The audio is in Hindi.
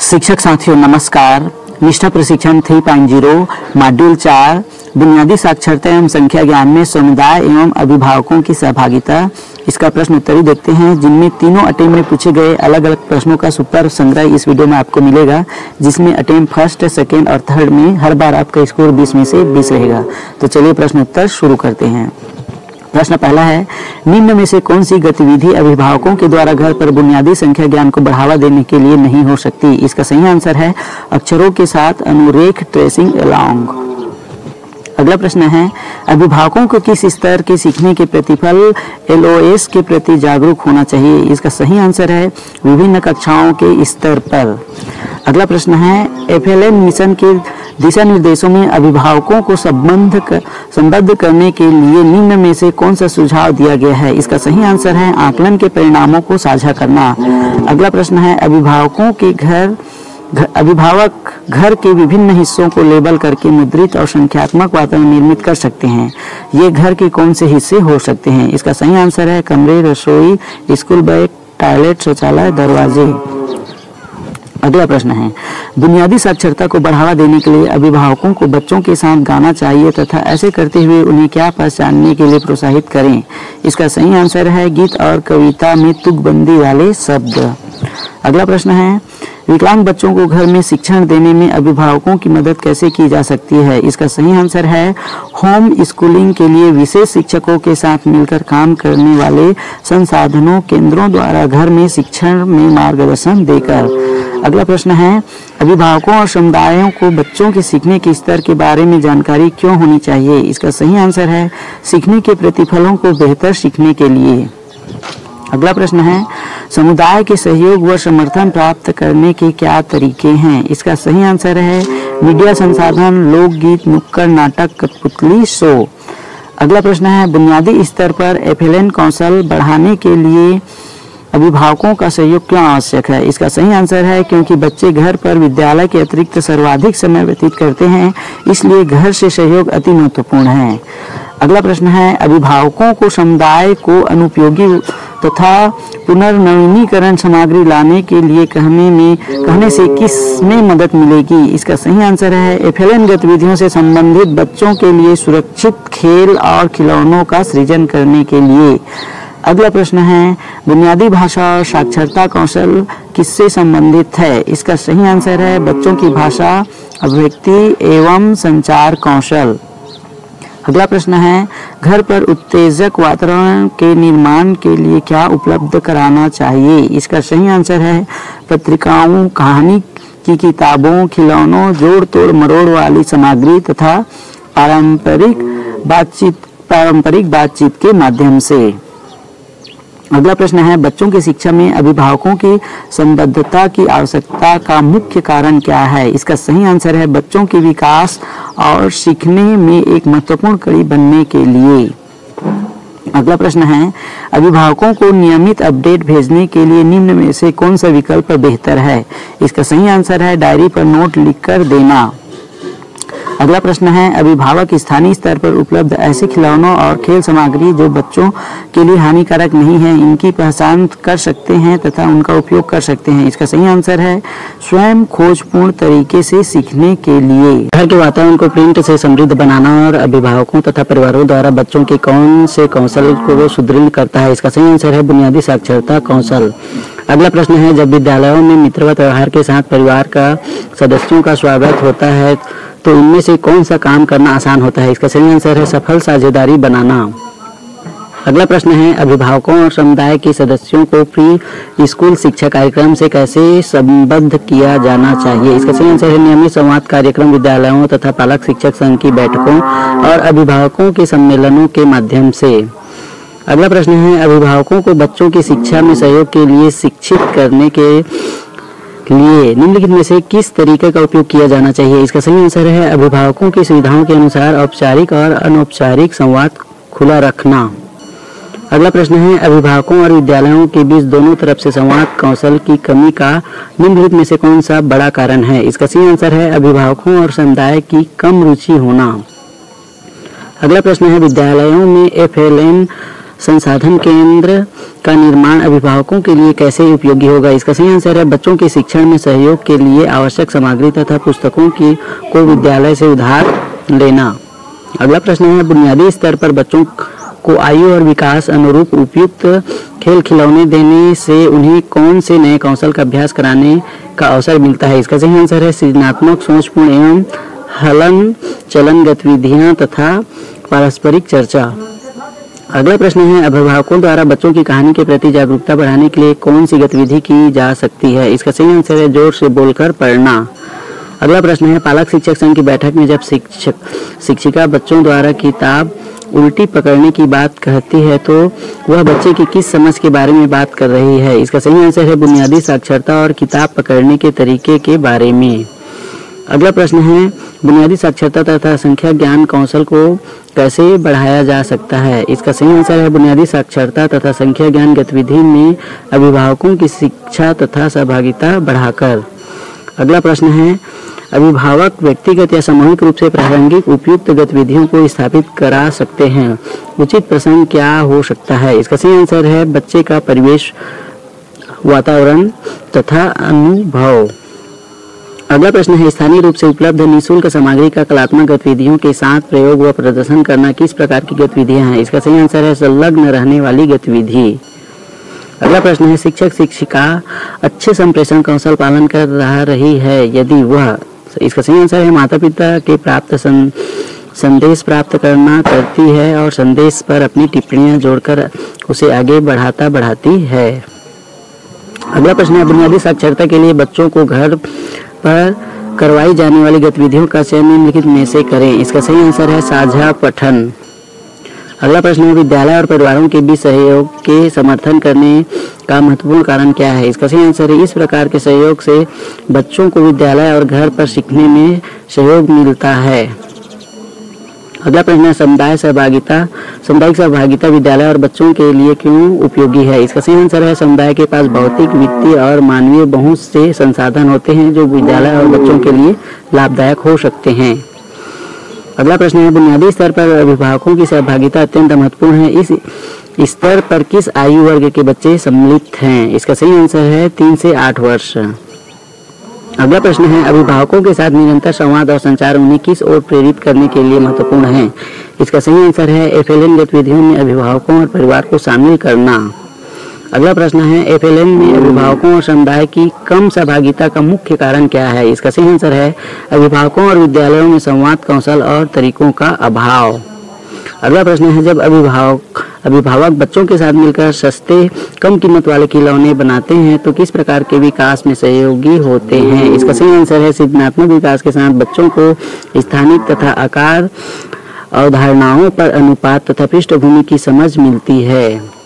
शिक्षक साथियों नमस्कार। निष्ठा प्रशिक्षण 3.0 मॉड्यूल 4 बुनियादी साक्षरता एवं संख्या ज्ञान में समुदाय एवं अभिभावकों की सहभागिता, इसका प्रश्न उत्तरी देखते हैं, जिनमें तीनों अटेम्प्ट में पूछे गए अलग अलग प्रश्नों का सुपर संग्रह इस वीडियो में आपको मिलेगा, जिसमें अटेम्प्ट फर्स्ट, सेकेंड और थर्ड में हर बार आपका स्कोर 20 में से 20 रहेगा। तो चलिए प्रश्न उत्तर शुरू करते हैं। प्रश्न पहला है, निम्न में से कौन सी गतिविधि अभिभावकों के द्वारा घर पर बुनियादी संख्या ज्ञान को बढ़ावा देने के लिए नहीं हो सकती? इसका सही आंसर है अक्षरों के साथ अनुरेख, ट्रेसिंग अलोंग। अगला प्रश्न है, अभिभावकों को किस स्तर के सीखने के प्रतिफल LOS के प्रति जागरूक होना चाहिए? इसका सही आंसर है विभिन्न कक्षाओं के स्तर पर। अगला प्रश्न है, FLN मिशन के दिशा निर्देशों में अभिभावकों को संबद्ध करने के लिए निम्न में से कौन सा सुझाव दिया गया है? इसका सही आंसर है आकलन के परिणामों को साझा करना। अगला प्रश्न है, अभिभावक घर के विभिन्न हिस्सों को लेबल करके मुद्रित और संख्यात्मक वातावरण निर्मित कर सकते हैं। ये घर के कौन से हिस्से हो सकते हैं? इसका सही आंसर है कमरे, रसोई, स्कूल बैग, टॉयलेट, शौचालय, दरवाजे। अगला प्रश्न है, बुनियादी साक्षरता को बढ़ावा देने के लिए अभिभावकों को बच्चों के साथ गाना चाहिए तथा ऐसे करते हुए उन्हें क्या पहचानने के लिए प्रोत्साहित करें? इसका सही आंसर है गीत और कविता में तुकबंदी वाले शब्द। अगला प्रश्न है, विकलांग बच्चों को घर में शिक्षण देने में अभिभावकों की मदद कैसे की जा सकती है? इसका सही आंसर है होम स्कूलिंग के लिए विशेष शिक्षकों के साथ मिलकर काम करने वाले संसाधनों केंद्रों द्वारा घर में शिक्षण में मार्गदर्शन देकर। अगला प्रश्न है, अभिभावकों और समुदायों को बच्चों के सीखने के स्तर के बारे में जानकारी क्यों होनी चाहिए? इसका सही आंसर है सीखने के प्रतिफलों को बेहतर सीखने के लिए। अगला प्रश्न है, समुदाय के सहयोग व समर्थन प्राप्त करने के क्या तरीके हैं? इसका सही आंसर है मीडिया संसाधन, लोकगीत, नुक्कड़ नाटक, कठपुतली शो। अगला प्रश्न है, बुनियादी स्तर पर FLN कौशल बढ़ाने के लिए अभिभावकों का सहयोग क्यों आवश्यक है? इसका सही आंसर है क्योंकि बच्चे घर पर विद्यालय के अतिरिक्त सर्वाधिक समय व्यतीत करते हैं, इसलिए घर से सहयोग अति महत्वपूर्ण है। अगला प्रश्न है, अभिभावकों को समुदाय को अनुपयोगी तथा पुनर्नवीनीकरण सामग्री लाने के लिए कहने से किस में मदद मिलेगी? इसका सही आंसर है FLN गतिविधियों से संबंधित बच्चों के लिए सुरक्षित खेल और खिलौनों का सृजन करने के लिए। अगला प्रश्न है, बुनियादी भाषा और साक्षरता कौशल किससे संबंधित है? इसका सही आंसर है बच्चों की भाषा, अभिव्यक्ति एवं संचार कौशल। अगला प्रश्न है, घर पर उत्तेजक वातावरण के निर्माण के लिए क्या उपलब्ध कराना चाहिए? इसका सही आंसर है पत्रिकाओं, कहानी की किताबों, खिलौनों, जोड़ तोड़ मरोड़ वाली सामग्री तथा पारंपरिक बातचीत के माध्यम से। अगला प्रश्न है, बच्चों की शिक्षा में अभिभावकों की संबद्धता की आवश्यकता का मुख्य कारण क्या है? इसका सही आंसर है बच्चों के विकास और सीखने में एक महत्वपूर्ण कड़ी बनने के लिए। अगला प्रश्न है, अभिभावकों को नियमित अपडेट भेजने के लिए निम्न में से कौन सा विकल्प बेहतर है? इसका सही आंसर है डायरी पर नोट लिखकर देना। अगला प्रश्न है, अभिभावक स्थानीय स्तर पर उपलब्ध ऐसे खिलौनों और खेल सामग्री जो बच्चों के लिए हानिकारक नहीं है, इनकी पहचान कर सकते हैं तथा उनका उपयोग कर सकते हैं। इसका सही आंसर है स्वयं खोजपूर्ण तरीके से सीखने के लिए। घर के वातावरण को प्रिंट से समृद्ध बनाना और अभिभावकों तथा परिवारों द्वारा बच्चों के कौन से कौशल को सुदृढ़ करता है? इसका सही आंसर है बुनियादी साक्षरता कौशल। अगला प्रश्न है, जब विद्यालयों में मित्रवत व्यवहार के साथ परिवार का सदस्यों का स्वागत होता है तो इनमें से कौन सा काम करना आसान होता है? इसका सही आंसर है सफल साझेदारी बनाना। अगला प्रश्न है, अभिभावकों और समुदाय के सदस्यों को प्री स्कूल शिक्षा कार्यक्रम से कैसे संबद्ध किया जाना चाहिए? इसका सही आंसर है नियमित संवाद कार्यक्रम, विद्यालयों तथा पालक शिक्षक संघ की बैठकों और अभिभावकों के सम्मेलनों के माध्यम से। अगला प्रश्न है, अभिभावकों को बच्चों की शिक्षा में सहयोग के लिए शिक्षित करने के लिए निम्नलिखित में से किस तरीके का उपयोग किया जाना चाहिए? इसका सही आंसर है अभिभावकों की सुविधाओं के अनुसार औपचारिक और अनौपचारिक संवाद खुला रखना। अगला प्रश्न है, अभिभावकों और विद्यालयों के बीच दोनों तरफ से संवाद कौशल की कमी का निम्नलिखित में से कौन सा बड़ा कारण है? इसका सही आंसर है अभिभावकों और समुदाय की कम रुचि होना। अगला प्रश्न है, विद्यालयों में FLN संसाधन केंद्र का निर्माण अभिभावकों के लिए कैसे उपयोगी होगा? इसका सही आंसर है बच्चों के शिक्षण में सहयोग के लिए आवश्यक सामग्री तथा पुस्तकों को विद्यालय से उधार लेना। अगला प्रश्न है, बुनियादी स्तर पर बच्चों को आयु और विकास अनुरूप उपयुक्त खेल खिलौने देने से उन्हें कौन से नए कौशल का अभ्यास कराने का अवसर मिलता है? इसका सही आंसर है सृजनात्मक, सोचपूर्ण एवं हलन चलन गतिविधियां तथा पारस्परिक चर्चा। अगला प्रश्न है, अभिभावकों द्वारा बच्चों की कहानी के प्रति जागरूकता बढ़ाने के लिए कौन सी गतिविधि की जा सकती है? इसका सही आंसर है जोर से बोलकर पढ़ना। अगला प्रश्न है, पालक शिक्षक संघ की बैठक में जब शिक्षिका बच्चों द्वारा किताब उल्टी पकड़ने की बात कहती है तो वह बच्चे की किस समझ के बारे में बात कर रही है? इसका सही आंसर है बुनियादी साक्षरता और किताब पकड़ने के तरीके के बारे में। अगला प्रश्न है, बुनियादी साक्षरता तथा संख्या ज्ञान कौशल को कैसे बढ़ाया जा सकता है? इसका सही आंसर है बुनियादी साक्षरता तथा संख्या ज्ञान गतिविधि में अभिभावकों की शिक्षा तथा सहभागिता बढ़ाकर। अगला प्रश्न है, अभिभावक व्यक्तिगत या सामूहिक रूप से प्रासंगिक उपयुक्त गतिविधियों को स्थापित करा सकते हैं। उचित प्रसंग क्या हो सकता है? इसका सही आंसर है बच्चे का परिवेश, वातावरण तथा अनुभव। अगला प्रश्न है, स्थानीय रूप से उपलब्ध निःशुल्क सामग्री का कलात्मक गतिविधियों के साथ प्रयोग व प्रदर्शन करना किस प्रकार की गतिविधियां हैं? इसका सही आंसर है संलग्न रहने वाली गतिविधि। अगला प्रश्न है, शिक्षक शिक्षिका अच्छे संप्रेषण कौशल पालन कर रही है यदि वह? इसका सही आंसर है माता पिता के प्राप्त संदेश प्राप्त करती है और संदेश पर अपनी टिप्पणियां जोड़कर उसे आगे बढ़ाती है। अगला प्रश्न है, बुनियादी साक्षरता के लिए बच्चों को घर पर करवाई जाने वाली गतिविधियों का चयन निम्नलिखित में से करें। इसका सही आंसर है साझा पठन। अगला प्रश्न है, विद्यालय और परिवारों के बीच सहयोग के समर्थन करने का महत्वपूर्ण कारण क्या है? इसका सही आंसर है इस प्रकार के सहयोग से बच्चों को विद्यालय और घर पर सीखने में सहयोग मिलता है। अगला प्रश्न है, सामुदायिक सहभागिता विद्यालय और बच्चों के लिए क्यों उपयोगी है? इसका सही आंसर है समुदाय के पास भौतिक, वित्तीय और मानवीय बहुत से संसाधन होते हैं जो विद्यालय और बच्चों के लिए लाभदायक हो सकते हैं। अगला प्रश्न है, बुनियादी स्तर पर अभिभावकों की सहभागिता अत्यंत महत्वपूर्ण है। इस स्तर पर किस आयु वर्ग के बच्चे सम्मिलित हैं? इसका सही आंसर है 3 से 8 वर्ष। अगला प्रश्न है, अभिभावकों के साथ निरंतर संवाद और संचार उन्हें किस ओर प्रेरित करने के लिए महत्वपूर्ण है? इसका सही आंसर है एफएलएन गतिविधियों में अभिभावकों और परिवार को शामिल करना। अगला प्रश्न है, एफएलएन में अभिभावकों और समुदाय की कम सहभागिता का मुख्य कारण क्या है? इसका सही आंसर है अभिभावकों और विद्यालयों में संवाद कौशल और तरीकों का अभाव। अगला प्रश्न है, जब अभिभावक बच्चों के साथ मिलकर सस्ते कम कीमत वाले खिलौने बनाते हैं तो किस प्रकार के विकास में सहयोगी होते हैं? इसका सही आंसर है सृजनात्मक विकास के साथ बच्चों को स्थानिक तथा आकार अवधारणाओं पर अनुपात तथा पृष्ठभूमि की समझ मिलती है।